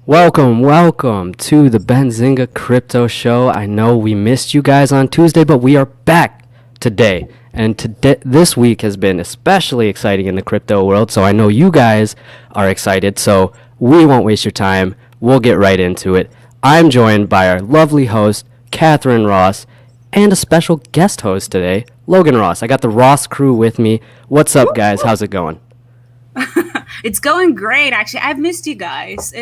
Welcome to the Benzinga Crypto Show. I know we missed you guys on Tuesday, but we are back today. And this week has been especially exciting in the crypto world, so I know you guys are excited, so we won't waste your time. We'll get right into it. I'm joined by our lovely host, Catherine Ross, and a special guest host today, Logan Ross. I got the Ross crew with me. What's up, guys? How's it going? It's going great, actually. I've missed you guys.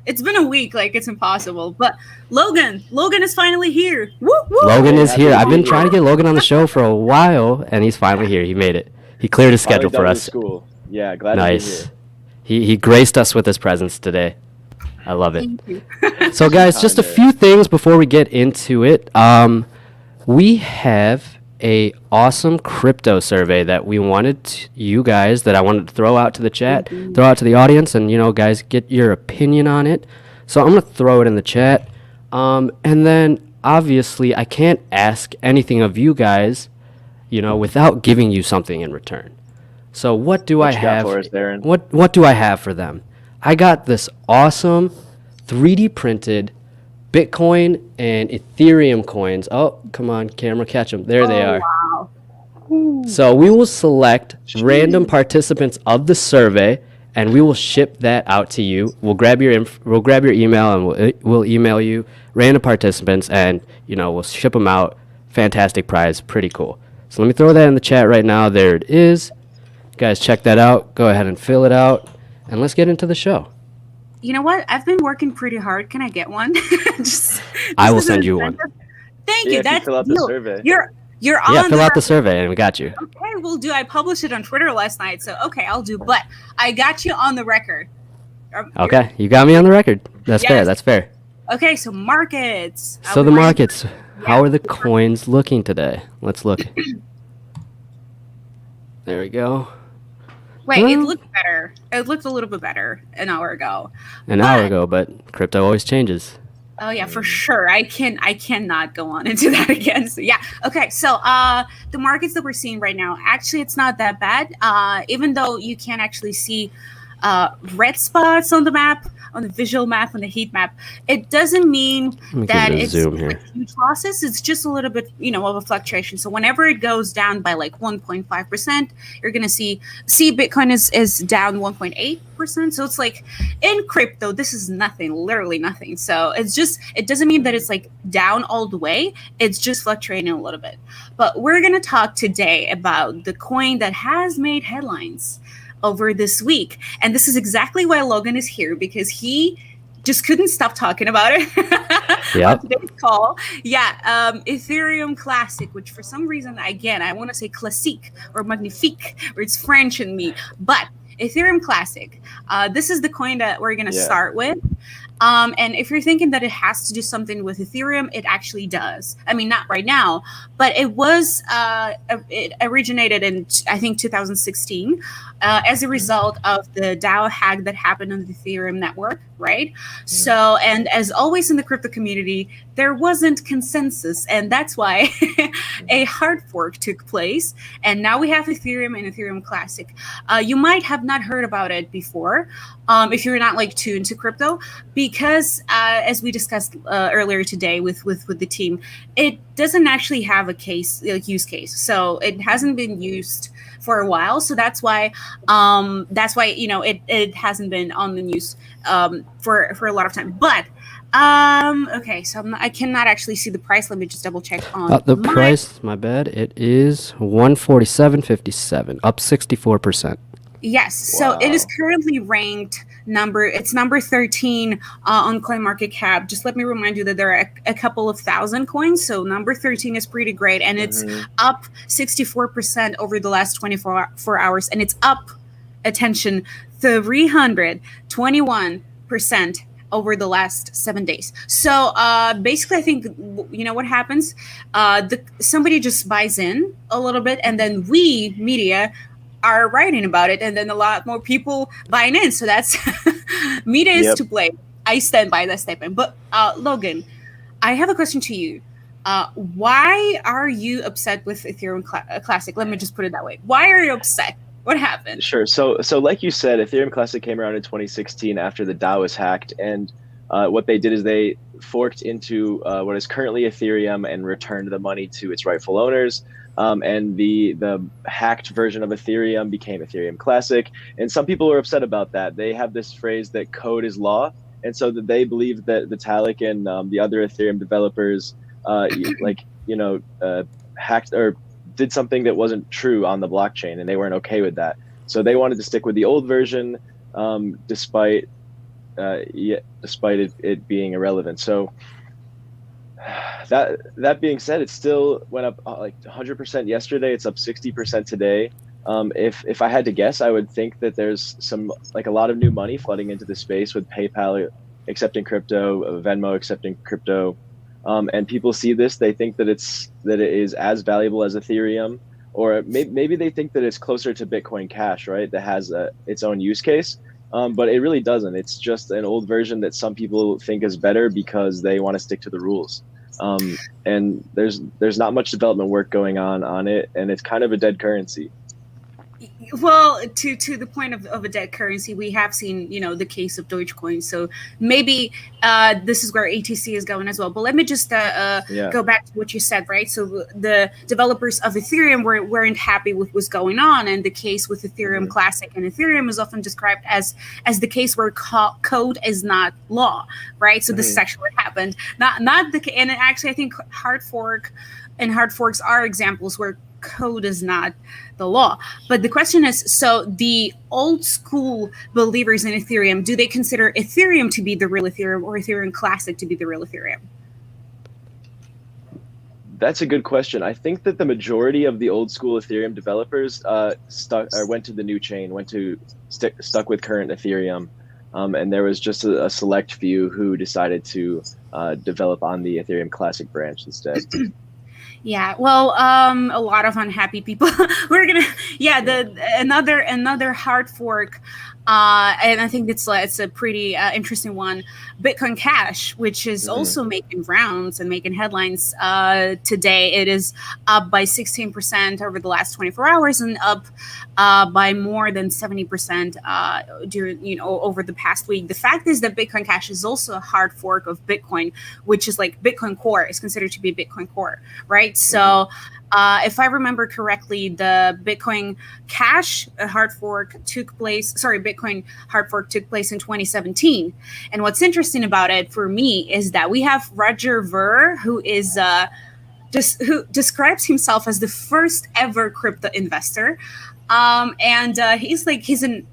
It's been a week, like it's impossible. But Logan is finally here. Woo, woo. Logan is here. I've been trying to get Logan on the show for a while, and he's finally here. He made it. He cleared his schedule for us. School. Yeah, glad nice. To be here. He graced us with his presence today. I love it. Thank you. So, guys, just a few things before we get into it. We have a awesome crypto survey that we wanted you guys, that I wanted to throw out to the chat, throw out to the audience, and, guys, get your opinion on it. So I'm going to throw it in the chat. And then, obviously, I can't ask anything of you guys, without giving you something in return. So what do I have? For us, Darren? What do I have for them? I got this awesome 3D printed Bitcoin and Ethereum coins. Oh, come on, camera, catch them. There they are. Wow. So we will select random participants of the survey, and we will ship that out to you. We'll grab your email, and we'll email you random participants, and we'll ship them out. Fantastic prize, pretty cool. So let me throw that in the chat right now. There it is. Guys, check that out. Go ahead and fill it out, and let's get into the show. You know what? I've been working pretty hard. Can I get one? I will send you one. Thank you. That's fill out the survey. You're on. Yeah, fill out the survey, and we got you. Okay, we'll do. I published it on Twitter last night, so okay, I'll do. But I got you on the record. Okay, you got me on the record. That's fair. That's fair. Okay, so markets. So the markets. How are the coins looking today? Let's look. There we go. Wait, it looked better. It looked a little bit better an hour ago. But crypto always changes. Oh yeah, for sure. I cannot go on into that again. So yeah. Okay. So the markets that we're seeing right now, actually, it's not that bad. Even though you can actually see red spots on the map, on the visual map, on the heat map, it doesn't mean that it's huge losses. It's just a little bit, of a fluctuation. So whenever it goes down by like 1.5%, you're gonna see Bitcoin is down 1.8%. So it's like in crypto, this is nothing, literally nothing. So it doesn't mean that it's like down all the way. It's just fluctuating a little bit. But we're gonna talk today about the coin that has made headlines over this week, and this is exactly why Logan is here, because he just couldn't stop talking about it. Yep. On today's call. Ethereum Classic, which for some reason, again, I want to say classique or magnifique, or it's French in me, but Ethereum Classic. This is the coin that we're going to start with. And if you're thinking that it has to do something with Ethereum, it actually does. I mean, not right now, but it it originated in, I think, 2016 as a result of the DAO hack that happened on the Ethereum network, right? Yeah. So, and as always in the crypto community, there wasn't consensus, and that's why a hard fork took place. And now we have Ethereum and Ethereum Classic. You might have not heard about it before, if you're not like tuned to crypto, because as we discussed earlier today with the team, it doesn't actually have a use case. So it hasn't been used for a while. So that's why it hasn't been on the news for a lot of time. But okay, so I cannot actually see the price. Let me just double check on the price. My bad. It is 147.57, up 64%. Yes. Wow. So it is currently ranked number 13 on CoinMarketCap. Just let me remind you that there are a couple of thousand coins. So number 13 is pretty great. And it's up 64% over the last 24 hours. And it's up, attention, 321% over the last 7 days. So basically, I think, what happens? Somebody just buys in a little bit, and then we, media, are writing about it, and then a lot more people buying in. So that's media is to blame. I stand by that statement. But Logan, I have a question to you. Why are you upset with Ethereum Classic? Let me just put it that way. Why are you upset? What happened? Sure. So like you said, Ethereum Classic came around in 2016 after the DAO was hacked, and what they did is they forked into what is currently Ethereum and returned the money to its rightful owners. And the hacked version of Ethereum became Ethereum Classic. And some people are upset about that. They have this phrase that code is law. And so that they believe that Vitalik and the other Ethereum developers, hacked or did something that wasn't true on the blockchain, and they weren't okay with that. So they wanted to stick with the old version, despite it being irrelevant. So that being said, it still went up like 100% yesterday. It's up 60% today. If I had to guess, I would think that there's a lot of new money flooding into the space with PayPal accepting crypto, Venmo accepting crypto, and people see this. They think that it is as valuable as Ethereum, or maybe they think that it's closer to Bitcoin Cash, right? That has its own use case, but it really doesn't. It's just an old version that some people think is better because they want to stick to the rules. And there's not much development work going on it, and it's kind of a dead currency. Well, to the point of a dead currency, we have seen, the case of Dogecoin. So maybe this is where ATC is going as well. But let me just go back to what you said, right? So the developers of Ethereum weren't happy with what's going on. And the case with Ethereum Classic and Ethereum is often described as the case where code is not law, right? So this is actually what happened. And actually, I think hard forks are examples where code is not the law. But the question is, so the old school believers in Ethereum, do they consider Ethereum to be the real Ethereum or Ethereum Classic to be the real Ethereum? That's a good question. I think that the majority of the old school Ethereum developers went to the new chain, stuck with current Ethereum. And there was just a select few who decided to develop on the Ethereum Classic branch instead. Yeah, well, a lot of unhappy people. We're gonna, another hard fork, and I think it's a pretty interesting one. Bitcoin Cash, which is also making rounds and making headlines today. It is up by 16% over the last 24 hours and up by more than 70% during over the past week. The fact is that Bitcoin Cash is also a hard fork of Bitcoin, which is like Bitcoin Core is considered to be Bitcoin Core, right? So if I remember correctly, the Bitcoin Cash Bitcoin hard fork took place in 2017. And what's interesting about it for me is that we have Roger Ver, who is who describes himself as the first ever crypto investor, and he's an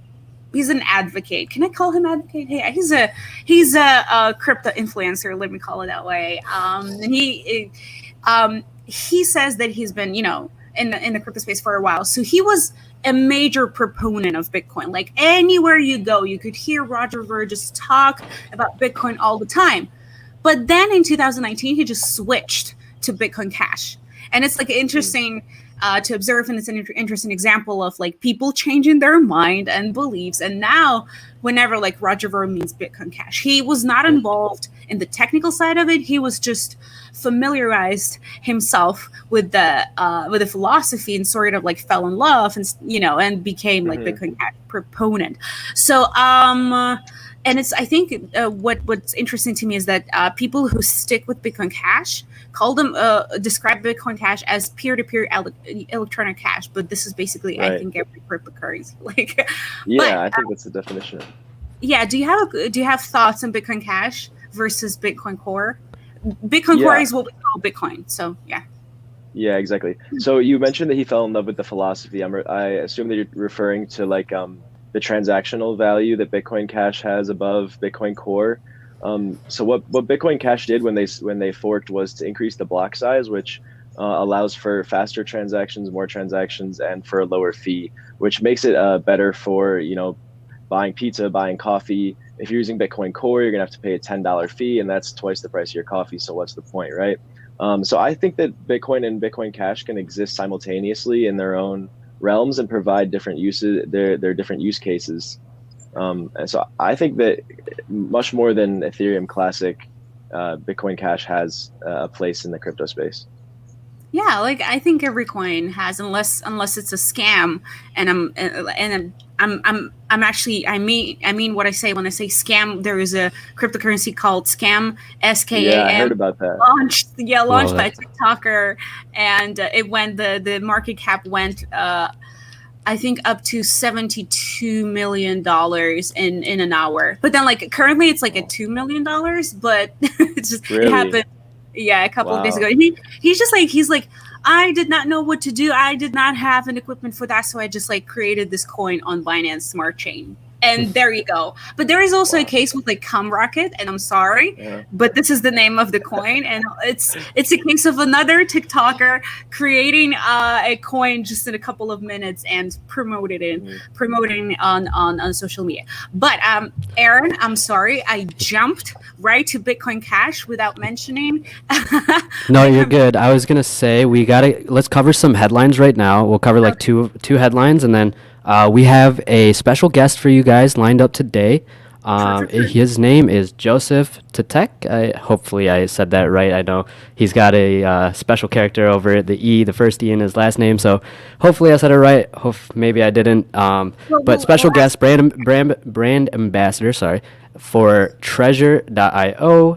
advocate. Can I call him advocate? Yeah, he's a crypto influencer. Let me call it that way. And he says that he's been, in the crypto space for a while. So he was a major proponent of Bitcoin. Like anywhere you go, you could hear Roger Ver just talk about Bitcoin all the time. But then in 2019, he just switched to Bitcoin Cash. And it's like interesting to observe, and it's an interesting example of like people changing their mind and beliefs. And now, whenever like Roger Ver means Bitcoin Cash, he was not involved in the technical side of it. He was just familiarized himself with the philosophy and sort of like fell in love and became like Bitcoin Cash proponent. So and it's I think what's interesting to me is that people who stick with Bitcoin Cash describe Bitcoin Cash as peer-to-peer electronic cash, but this is basically I think every cryptocurrency. I think that's the definition. Yeah, do you have thoughts on Bitcoin Cash versus Bitcoin Core? Bitcoin Core is what we call Bitcoin. So yeah. Yeah, exactly. So you mentioned that he fell in love with the philosophy. I assume that you're referring to like the transactional value that Bitcoin Cash has above Bitcoin Core. So what Bitcoin Cash did when they forked was to increase the block size, which allows for faster transactions, more transactions, and for a lower fee, which makes it better for buying pizza, buying coffee. If you're using Bitcoin Core, you're gonna have to pay a $10 fee, and that's twice the price of your coffee. So what's the point, right? So I think that Bitcoin and Bitcoin Cash can exist simultaneously in their own realms and provide different uses, their different use cases. And so I think that much more than Ethereum Classic, Bitcoin Cash has a place in the crypto space. Yeah, like I think every coin has, unless it's a scam, and I'm actually I mean what I say when I say scam. There is a cryptocurrency called Scam, Yeah, I heard SKAM, about that. launched Love by a it. TikToker, and it went the market cap went I think up to $72 million in an hour. But then like currently it's like at $2 million, but it's just it Really? happened. Yeah, a couple of days Wow. ago. He's like I did not know what to do. I did not have an equipment for that, so I just like created this coin on Binance Smart Chain. And there you go. But there is also a case with like Rocket, and I'm sorry, Yeah. but this is the name of the coin, and it's a case of another TikToker creating a coin just in a couple of minutes and promoting on social media. But Aaron, I'm sorry, I jumped right to Bitcoin Cash without mentioning. No, you're good. I was gonna say let's cover some headlines right now. We'll cover like two headlines, and then we have a special guest for you guys lined up today. His name is Josef Tětek. Hopefully I said that right. I know he's got a special character over the first E in his last name, so hopefully I said it right. Maybe I didn't. But special guest, brand ambassador, sorry, for Trezor.io,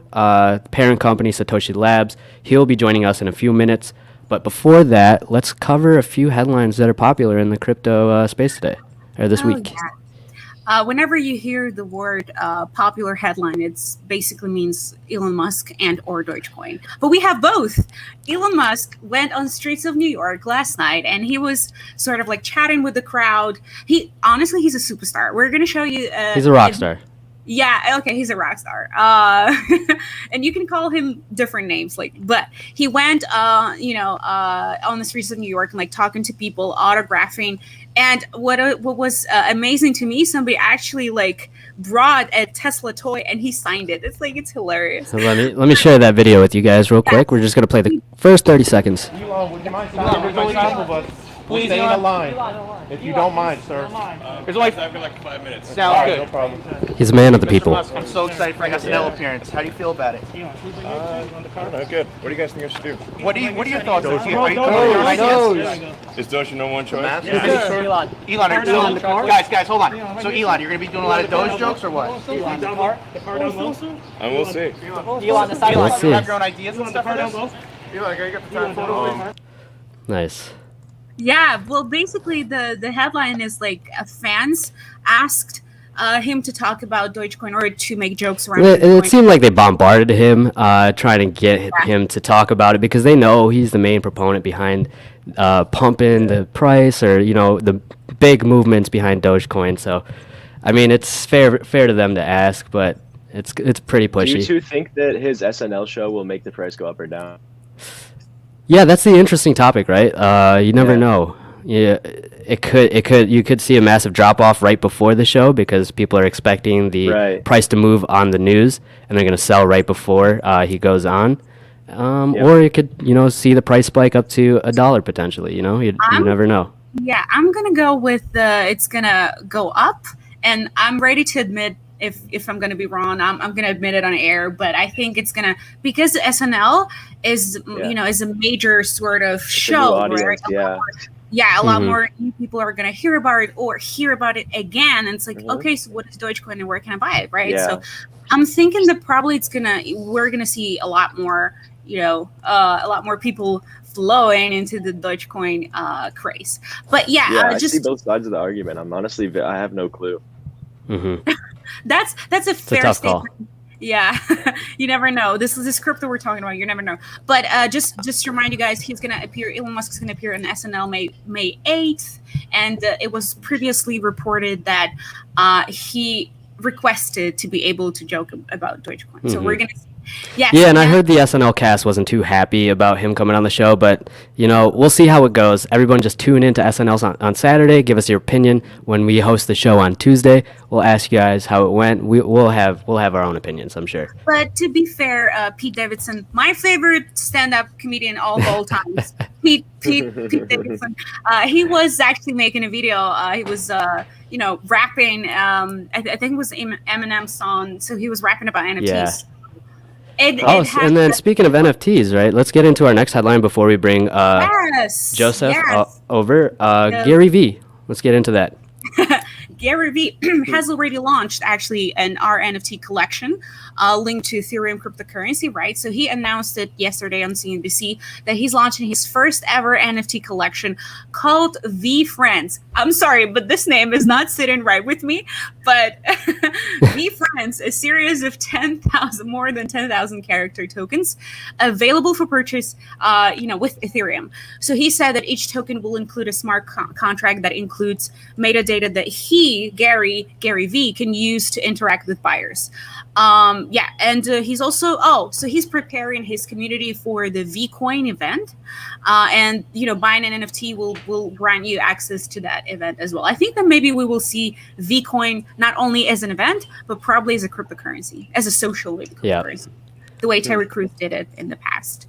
parent company Satoshi Labs. He'll be joining us in a few minutes. But before that, let's cover a few headlines that are popular in the crypto space today, or this week. Yeah. Whenever you hear the word popular headline, it's basically means Elon Musk and or Dogecoin. But we have both. Elon Musk went on the streets of New York last night, and he was sort of like chatting with the crowd. He's a superstar. We're going to show you. He's a rock star. Yeah, okay, he's a rock star. And you can call him different names, but he went, on the streets of New York and like talking to people, autographing. And what was amazing to me, somebody actually like brought a Tesla toy and he signed it. It's hilarious. So let me share that video with you guys real quick. We're just gonna play the first 30 seconds. Would you mind signing the sample, but we'll stay in a line. If you don't mind, sir. There's only for like 5 minutes. Sounds good. No problem. He's a man of the people. I'm so excited for your SNL appearance. How do you feel about it? Good. What do you guys think I should do? What are your thoughts? Are you Is Doge your number one choice? Elon, guys, hold on. So Elon, you're gonna be doing a lot of Doge jokes or what? And we'll see. Elon, Let's see. you have your own ideas and stuff for this? Elon, you got the time photo? Nice. Yeah, well, basically the headline is like fans asked him to talk about Dogecoin or to make jokes around It seemed like they bombarded him, trying to get him to talk about it because they know he's the main proponent behind pumping the price or the big movements behind Dogecoin. So, I mean, it's fair to them to ask, but it's pretty pushy. Do you two think that his SNL show will make the price go up or down? Yeah, that's the interesting topic, right? You never know. Yeah, it could. You could see a massive drop off right before the show because people are expecting the price to move on the news, and they're going to sell right before he goes on. Or you could, see the price spike up to $1 potentially. You never know. Yeah, I'm gonna go with it's gonna go up, and I'm ready to admit if I'm gonna be wrong. I'm gonna admit it on air, but I think it's gonna because SNL is is a major sort of show, right? A lot more people are gonna hear about it or hear about it again, and it's like, okay, so what is Dogecoin and where can I buy it, right? Yeah. So I'm thinking that probably we're gonna see a lot more, a lot more people flowing into the Dogecoin craze. But I see both sides of the argument. I have no clue. Mm-hmm. That's a fair tough statement. call. Yeah, you never know. This is this crypto we're talking about. You never know. But just to remind you guys, Elon Musk is gonna appear in SNL May 8th, and it was previously reported that he requested to be able to joke about Dogecoin. So we're gonna see. Yeah, and I heard the SNL cast wasn't too happy about him coming on the show, but we'll see how it goes. Everyone just tune in to SNL on Saturday. Give us your opinion when we host the show on Tuesday. We'll ask you guys how it went. We'll have our own opinions, I'm sure. But to be fair, Pete Davidson, my favorite stand-up comedian of all times, Pete Davidson, he was actually making a video. He was rapping. I think it was Eminem's song. So he was rapping about NFTs. Yeah. Oh, and then speaking of NFTs, right? Let's get into our next headline before we bring Joseph over. GaryVee. Let's get into that. GaryVee has already launched actually an NFT collection linked to Ethereum cryptocurrency, right? So he announced it yesterday on CNBC that he's launching his first ever NFT collection called V Friends. I'm sorry, but this name is not sitting right with me. But V Friends, a series of more than 10,000 character tokens available for purchase, with Ethereum. So he said that each token will include a smart contract that includes metadata that GaryVee can use to interact with buyers. And he's also he's preparing his community for the VCoin event, and buying an NFT will grant you access to that event as well. I think that maybe we will see VCoin not only as an event but probably as a cryptocurrency, as a social cryptocurrency, the way Terry Crews did it in the past.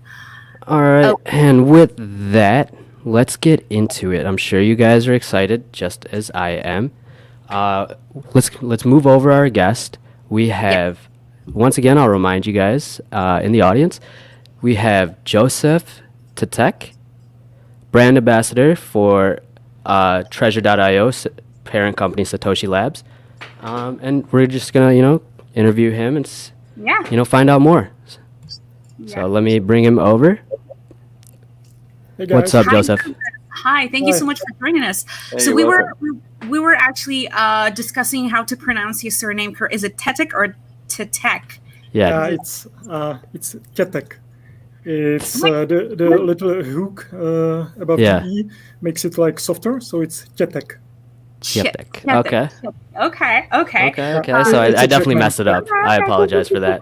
All right, and with that, let's get into it. I'm sure you guys are excited, just as I am. Let's move over our guest. We have, once again, I'll remind you guys in the audience, we have Josef Tětek, brand ambassador for Trezor.io, parent company Satoshi Labs, and we're just gonna interview him and find out more. So let me bring him over. Hey guys. What's up, Joseph? Hi, thank you so much for joining us. Hey, so welcome. we were actually discussing how to pronounce his surname. Is it Tětek or Tětek? Yeah, it's Tětek. It's the little hook above the E makes it like softer, so it's Tětek. Tětek. Okay. So I definitely messed it up. I apologize for that.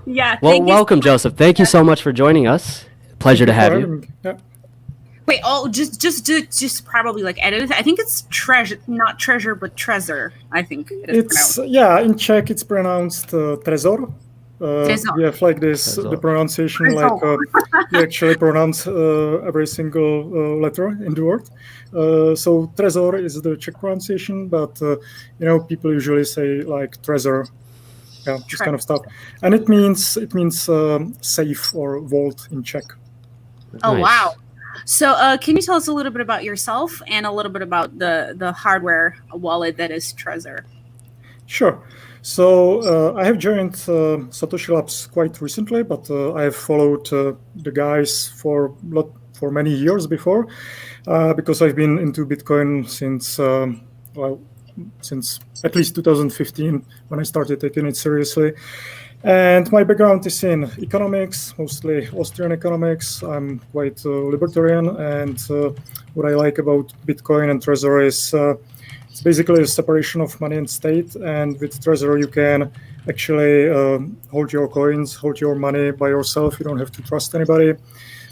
Yeah. Well, welcome, Joseph. Thank you so much for joining us. Pleasure to have you. Wait, just probably like edit it. I think it's not treasure, but Trezor. I think it's in Czech it's pronounced Trezor. We have like this Trezor. The pronunciation Trezor. You actually pronounce every single letter in the word. So Trezor is the Czech pronunciation, but people usually say like Trezor. Yeah, this kind of stuff, and it means safe or vault in Czech. Oh, Nice. wow. So can you tell us a little bit about yourself and a little bit about the hardware wallet that is Trezor? Sure. So I have joined Satoshi Labs quite recently, but I have followed the guys for many years before, because I've been into Bitcoin since at least 2015 when I started taking it seriously. And my background is in economics, mostly Austrian economics. I'm quite libertarian, and what I like about Bitcoin and Trezor is it's basically a separation of money and state. And with Trezor, you can actually hold your coins, hold your money by yourself. You don't have to trust anybody.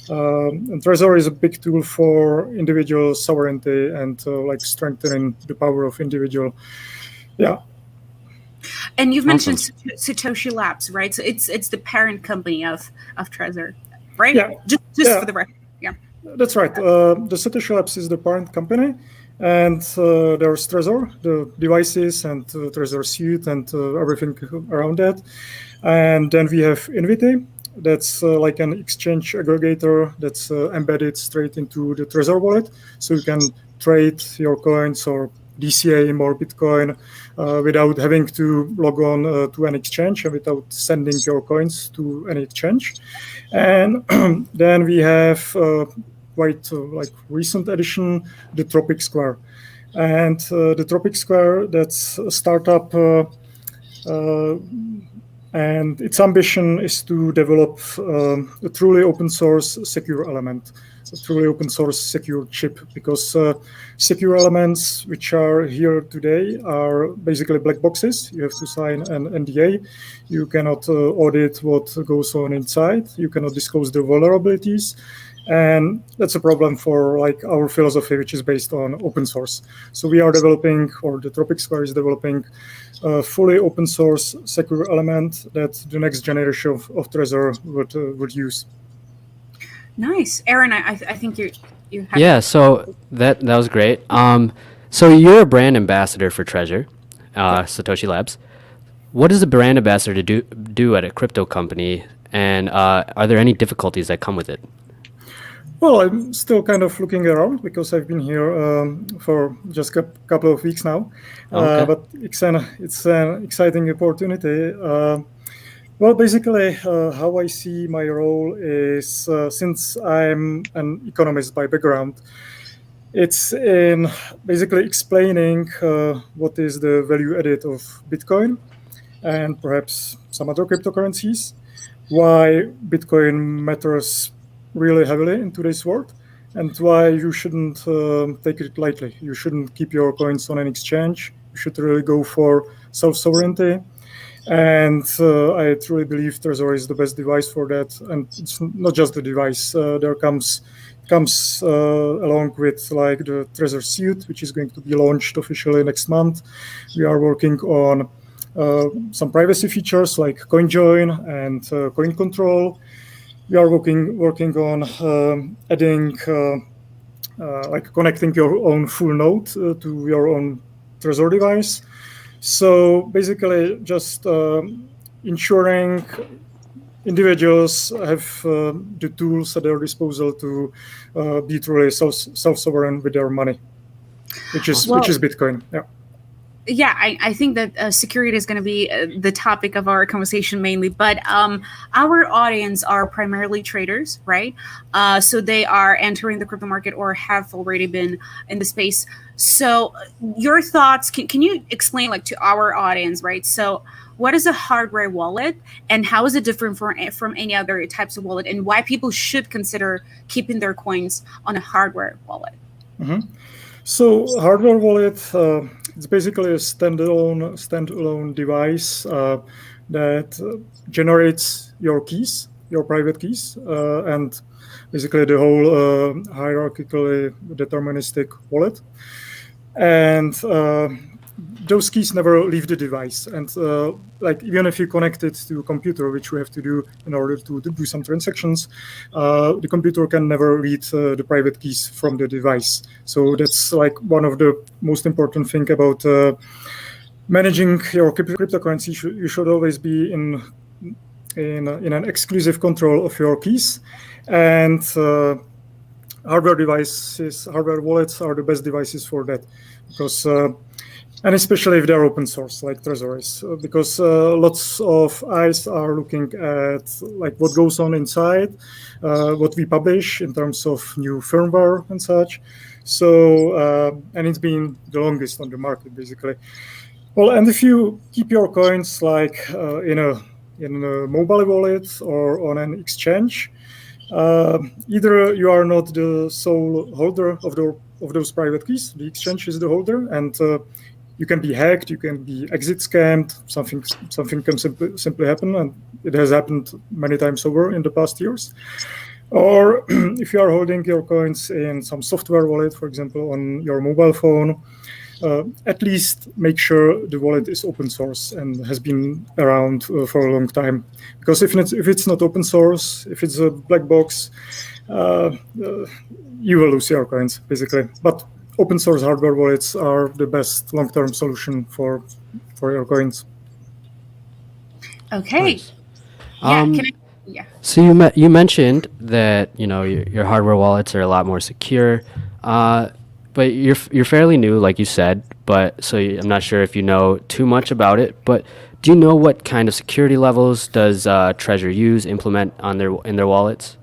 And Trezor is a big tool for individual sovereignty and like strengthening the power of individual. Yeah. And you've mentioned Satoshi Labs, right? So it's the parent company of Trezor, right? Yeah. Just for the record. Yeah. That's right. The Satoshi Labs is the parent company, and there's Trezor, the devices, and Trezor suite, and everything around that. And then we have Invity. That's like an exchange aggregator that's embedded straight into the Trezor wallet, so you can trade your coins or DCA or Bitcoin without having to log on to an exchange and without sending your coins to any exchange. And then we have quite like recent addition, the Tropic Square. And the Tropic Square, that's a startup, and its ambition is to develop a truly open source secure element. A truly open source secure chip, because secure elements which are here today are basically black boxes. You have to sign an NDA. You cannot audit what goes on inside. You cannot disclose the vulnerabilities. And that's a problem for like our philosophy, which is based on open source. So we are developing, or the Tropic Square is developing, a fully open source secure element that the next generation of Trezor would use. Nice, Aaron. I think you have. Yeah, so that was great. So you're a brand ambassador for Trezor, Satoshi Labs. What does a brand ambassador do at a crypto company? And are there any difficulties that come with it? Well, I'm still kind of looking around because I've been here for just a couple of weeks now. Okay. But it's an exciting opportunity. Well, basically, how I see my role is, since I'm an economist by background, it's in basically explaining what is the value added of Bitcoin and perhaps some other cryptocurrencies, why Bitcoin matters really heavily in today's world, and why you shouldn't take it lightly. You shouldn't keep your coins on an exchange. You should really go for self-sovereignty. And I truly believe Trezor is the best device for that. And it's not just the device. There comes along with like the Trezor suite, which is going to be launched officially next month. We are working on some privacy features like coin join and coin control. We are working on adding like connecting your own full node to your own Trezor device. So basically, just ensuring individuals have the tools at their disposal to be truly self-sovereign with their money, which is Bitcoin. Yeah. Yeah, I think that security is going to be the topic of our conversation mainly, but our audience are primarily traders, right? So they are entering the crypto market or have already been in the space. So your thoughts, can you explain like to our audience, right? So what is a hardware wallet and how is it different from any other types of wallet, and why people should consider keeping their coins on a hardware wallet? Mm-hmm. So hardware wallet, it's basically a standalone device that generates your keys, your private keys, and basically the whole hierarchically deterministic wallet. And those keys never leave the device. And like even if you connect it to a computer, which we have to do in order to do some transactions, the computer can never read the private keys from the device. So that's like one of the most important thing about managing your cryptocurrency. You should always be in an exclusive control of your keys. And hardware wallets are the best devices for that, because and especially if they're open source like Trezor is, because lots of eyes are looking at like what goes on inside, what we publish in terms of new firmware and such. So and it's been the longest on the market basically. Well, and if you keep your coins like in a mobile wallet or on an exchange, either you are not the sole holder of those private keys, the exchange is the holder, and you can be hacked, you can be exit scammed, something can simply happen, and it has happened many times over in the past years. Or if you are holding your coins in some software wallet, for example, on your mobile phone, at least make sure the wallet is open source and has been around for a long time. Because if it's not open source, if it's a black box, you will lose your coins, basically. But open source hardware wallets are the best long-term solution for your coins. Okay. Nice. Yeah. So you mentioned that your hardware wallets are a lot more secure, but you're fairly new, like you said. But so I'm not sure if you know too much about it. But do you know what kind of security levels does Trezor implement in their wallets?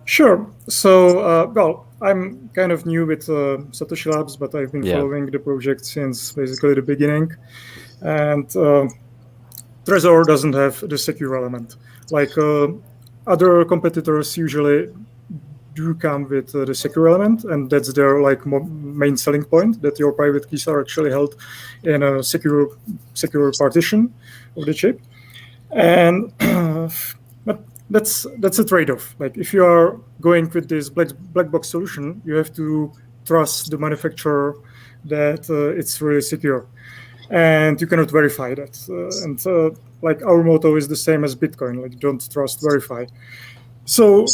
Sure. So well, I'm kind of new with Satoshi Labs, but I've been following the project since basically the beginning. And Trezor doesn't have the secure element. Like other competitors usually do come with the secure element, and that's their like main selling point, that your private keys are actually held in a secure partition of the chip. And but that's a trade-off. Like if you are going with this black box solution, you have to trust the manufacturer that it's really secure, and you cannot verify that. And like our motto is the same as Bitcoin: like don't trust, verify. So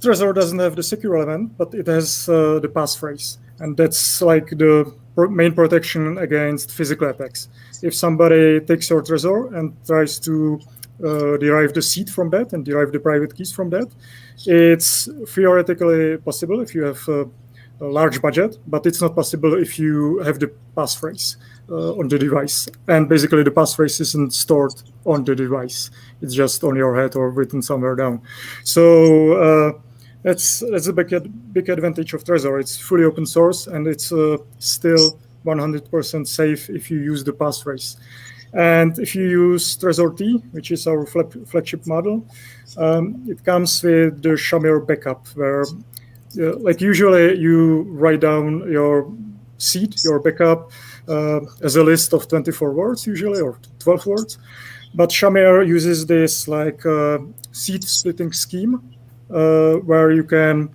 Trezor doesn't have the secure element, but it has the passphrase, and that's like the main protection against physical attacks. If somebody takes your Trezor and tries to derive the seed from that and derive the private keys from that. It's theoretically possible if you have a large budget, but it's not possible if you have the passphrase on the device. And basically the passphrase isn't stored on the device. It's just on your head or written somewhere down. So that's a big advantage of Trezor. It's fully open source, and it's still 100% safe if you use the passphrase. And if you use Trezor T, which is our flagship model, it comes with the Shamir backup, where like usually you write down your seed, your backup, as a list of 24 words usually, or 12 words. But Shamir uses this like seed splitting scheme, where you can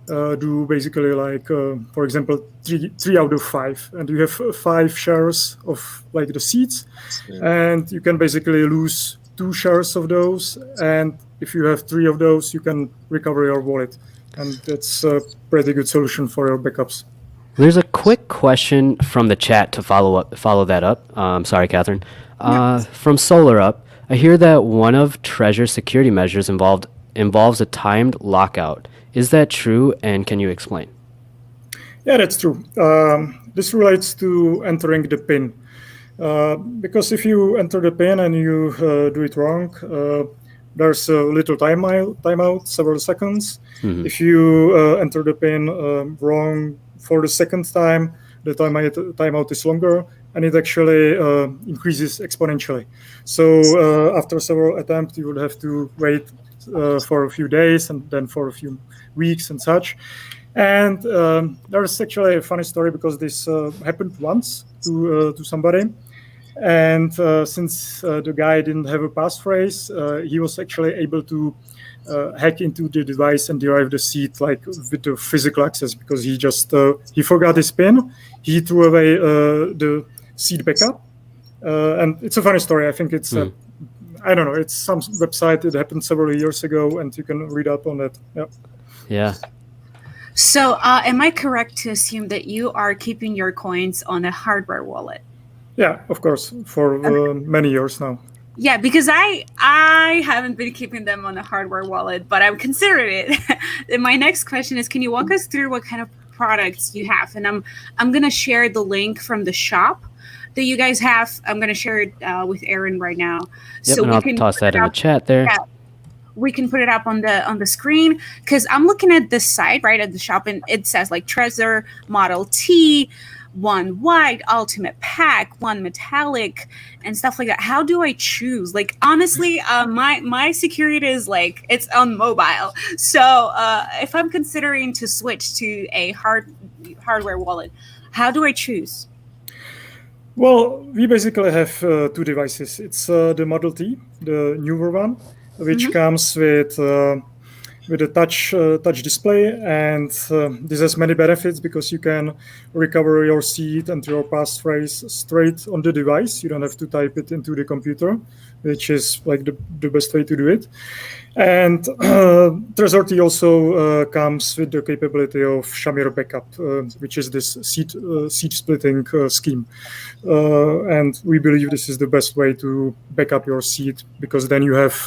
do basically like, for example, three out of 5, and you have 5 shares of like the seeds, and you can basically lose 2 shares of those, and if you have 3 of those, you can recover your wallet, and that's a pretty good solution for your backups. There's a quick question from the chat to follow that up. Sorry, Catherine. From SolarUp, I hear that one of Trezor's security measures involves a timed lockout. Is that true, and can you explain? Yeah, that's true. This relates to entering the PIN. Because if you enter the PIN and you do it wrong, there's a little timeout, several seconds. Mm-hmm. If you enter the PIN wrong for the second time, the timeout is longer, and it actually increases exponentially. So after several attempts, you would have to wait for a few days and then for a few weeks and such. And there's actually a funny story, because this happened once to somebody. And since the guy didn't have a passphrase, he was actually able to hack into the device and derive the seed like with the physical access, because he just he forgot his PIN, he threw away the seed backup, and it's a funny story. I think it's I don't know, it's some website. It happened several years ago, and you can read up on it. Yeah. So am I correct to assume that you are keeping your coins on a hardware wallet? Yeah, of course, for many years now. Yeah, because I haven't been keeping them on a hardware wallet, but I'm considering it. And my next question is, can you walk us through what kind of products you have? And I'm gonna share the link from the shop that you guys have. I'm gonna share it with Aaron right now. Yep, so and I'll toss that in the chat there. Yeah, we can put it up on the screen, because I'm looking at this site right at the shop, and it says like Trezor Model T, 1 white, ultimate pack, 1 metallic, and stuff like that. How do I choose? Like, honestly, my security is like, it's on mobile. So if I'm considering to switch to a hardware wallet, how do I choose? Well, we basically have 2 devices. It's the Model T, the newer one, which comes with a touch display, and this has many benefits, because you can recover your seed and your passphrase straight on the device. You don't have to type it into the computer, which is like the best way to do it. And Trezor T also comes with the capability of Shamir backup, which is this seed splitting scheme. And we believe this is the best way to back up your seed, because then you have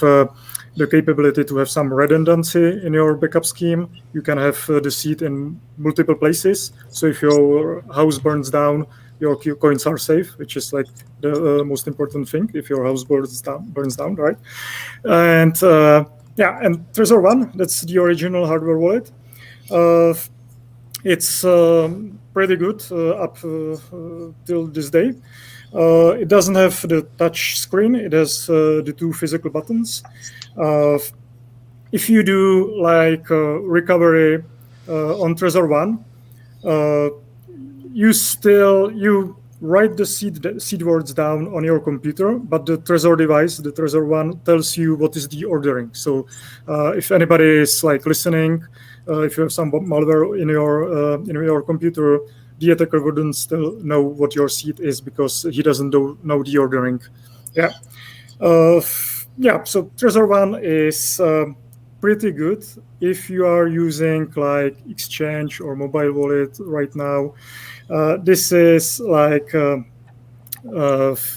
the capability to have some redundancy in your backup scheme. You can have the seed in multiple places. So if your house burns down, your coins are safe, which is like the most important thing if your house burns down, right? And and Trezor One, that's the original hardware wallet. It's pretty good up till this day. It doesn't have the touch screen. It has the 2 physical buttons. If you do like recovery on Trezor One, you write the seed words down on your computer, but the Trezor device, the Trezor One, tells you what is the ordering. So if anybody is like listening, if you have some malware in your computer, the attacker wouldn't still know what your seed is, because he doesn't know the ordering. So Trezor One is pretty good if you are using like Exchange or mobile wallet right now. This is like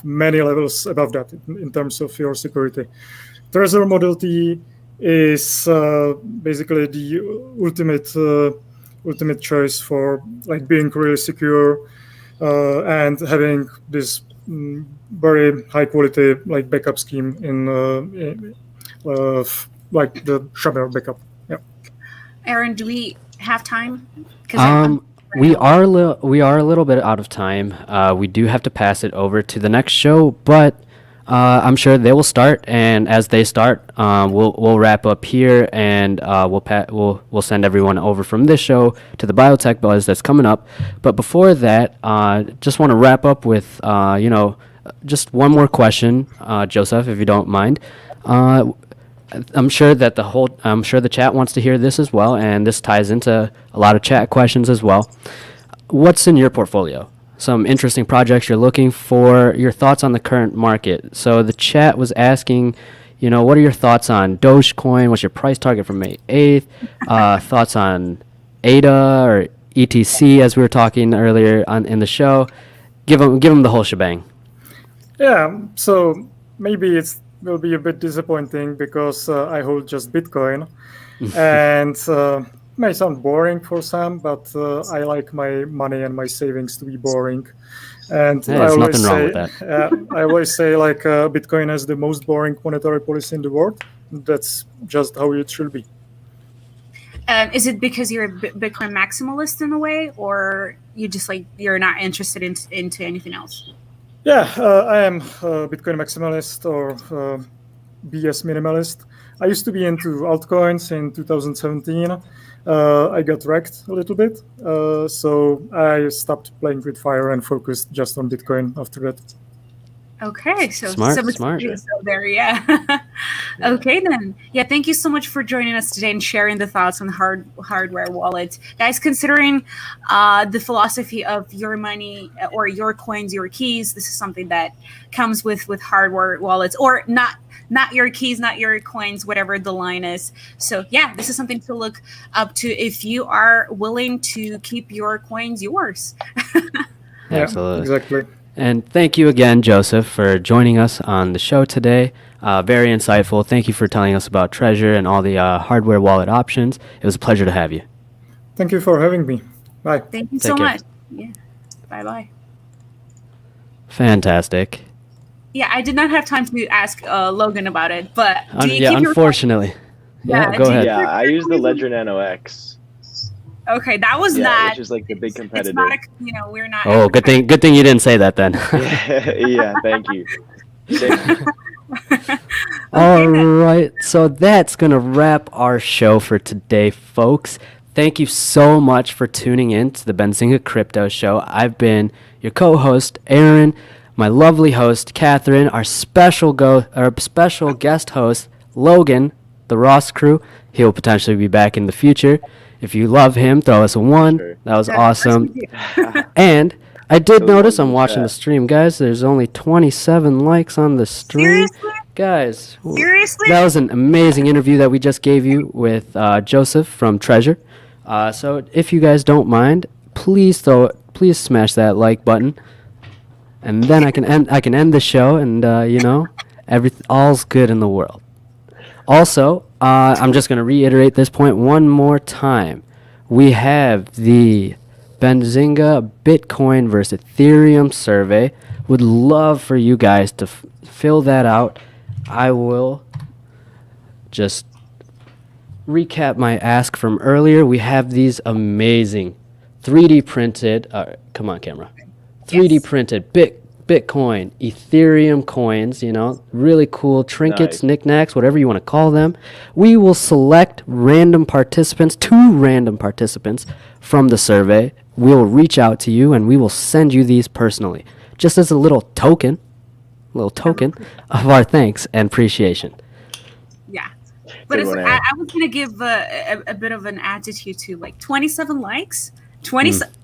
many levels above that in terms of your security. Trezor Model T is basically the ultimate choice for like being really secure and having this very high quality like backup scheme in like the Shabber backup. Yeah. Aaron, do we have time? 'Cause We are a little bit out of time. We do have to pass it over to the next show, but I'm sure they will start, and as they start, we'll wrap up here, and we'll send everyone over from this show to the Biotech Buzz that's coming up. But before that, just want to wrap up with just one more question, Josef, if you don't mind. I'm sure the chat wants to hear this as well, and this ties into a lot of chat questions as well. What's in your portfolio? Some interesting projects you're looking for, your thoughts on the current market. So the chat was asking, what are your thoughts on Dogecoin? What's your price target for May 8th? Thoughts on ADA or ETC, as we were talking earlier in the show. Give them the whole shebang. Yeah, so maybe will be a bit disappointing because I hold just Bitcoin, and may sound boring for some, but I like my money and my savings to be boring. And there's nothing wrong with that. I always say like Bitcoin has the most boring monetary policy in the world. That's just how it should be. Is it because you're a Bitcoin maximalist in a way, or you just you're not interested into anything else? Yeah, I am a Bitcoin maximalist or BS minimalist. I used to be into altcoins in 2017. I got wrecked a little bit, so I stopped playing with fire and focused just on Bitcoin after that. Okay, so smart. There, yeah. Okay, then. Yeah, thank you so much for joining us today and sharing the thoughts on hardware wallets. Guys, considering the philosophy of your money or your coins, your keys, this is something that comes with hardware wallets, or not your keys, not your coins, whatever the line is. So yeah, this is something to look up to if you are willing to keep your coins yours. Absolutely. Exactly. And thank you again, Josef, for joining us on the show today. Very insightful. Thank you for telling us about Trezor and all the hardware wallet options. It was a pleasure to have you. Thank you for having me. Bye. Thank you Take so care. much. Yeah. Bye-bye. Fantastic. Yeah, I did not have time to ask Logan about it, but do you keep unfortunately. Yeah, Go ahead. Yeah, I use the Ledger Nano X. Okay, that was Yeah, not. which is like the big competitor. It's not we're not. Oh, good thing you didn't say that then. Yeah, thank you. All right, so that's going to wrap our show for today, folks. Thank you so much for tuning in to the Benzinga Crypto Show. I've been your co-host, Aaron, my lovely host, Catherine, our special guest host, Logan, the Ross crew. He'll potentially be back in the future. If you love him, throw us a 1. Sure. That was awesome. And I did notice, I'm watching the stream, guys, there's only 27 likes on the stream. Seriously? Guys, Seriously? that was an amazing interview that we just gave you with Josef from Trezor. So if you guys don't mind, please smash that like button, and then I can end the show, and all's good in the world. Also, I'm just going to reiterate this point one more time. We have the Benzinga Bitcoin versus Ethereum survey. Would love for you guys to fill that out. I will just recap my ask from earlier. We have these amazing 3D printed, come on camera, 3D printed Bitcoin, Ethereum coins, really cool trinkets, knickknacks, whatever you want to call them. We will select two random participants from the survey. We will reach out to you and we will send you these personally, just as a little token of our thanks and appreciation. Yeah. But I was going to give a bit of an attitude to 27 likes. 27.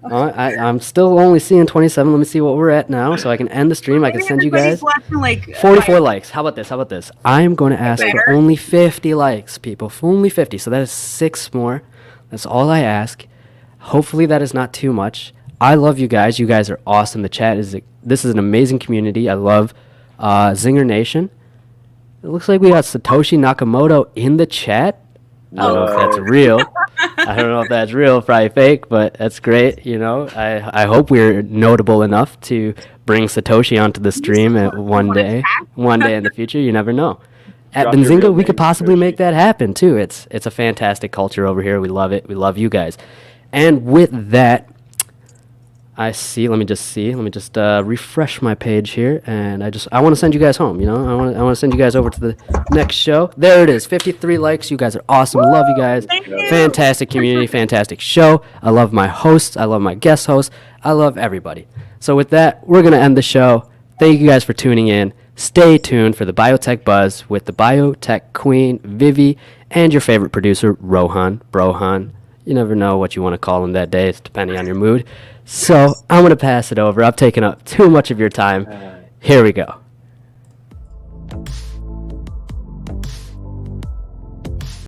I'm still only seeing 27. Let me see what we're at now, so I can end the stream. I can send you guys 44 likes. How about this? I'm going to ask for only 50 likes, people. Only 50. So that is 6 more. That's all I ask. Hopefully that is not too much. I love you guys. You guys are awesome. The chat this is an amazing community. I love Zinger Nation. It looks like we got Satoshi Nakamoto in the chat. I don't know if that's real. I don't know if that's real, probably fake, but that's great. You know, I hope we're notable enough to bring Satoshi onto the stream at one day in the future. You never know. At Drop your Benzinga, real we could name, possibly Satoshi. make that happen too. It's a fantastic culture over here. We love it. We love you guys. And with that, I see. Let me just refresh my page here, and I want to send you guys home. You know, I want to send you guys over to the next show. There it is, 53 likes. You guys are awesome. Love you guys. Thank you. Fantastic community, fantastic show. I love my hosts. I love my guest hosts. I love everybody. So with that, we're gonna end the show. Thank you guys for tuning in. Stay tuned for the Biotech Buzz with the Biotech Queen, Vivi, and your favorite producer, Rohan, Brohan. You never know what you want to call him that day. It's depending on your mood. So I'm going to pass it over. I've taken up too much of your time. Here we go.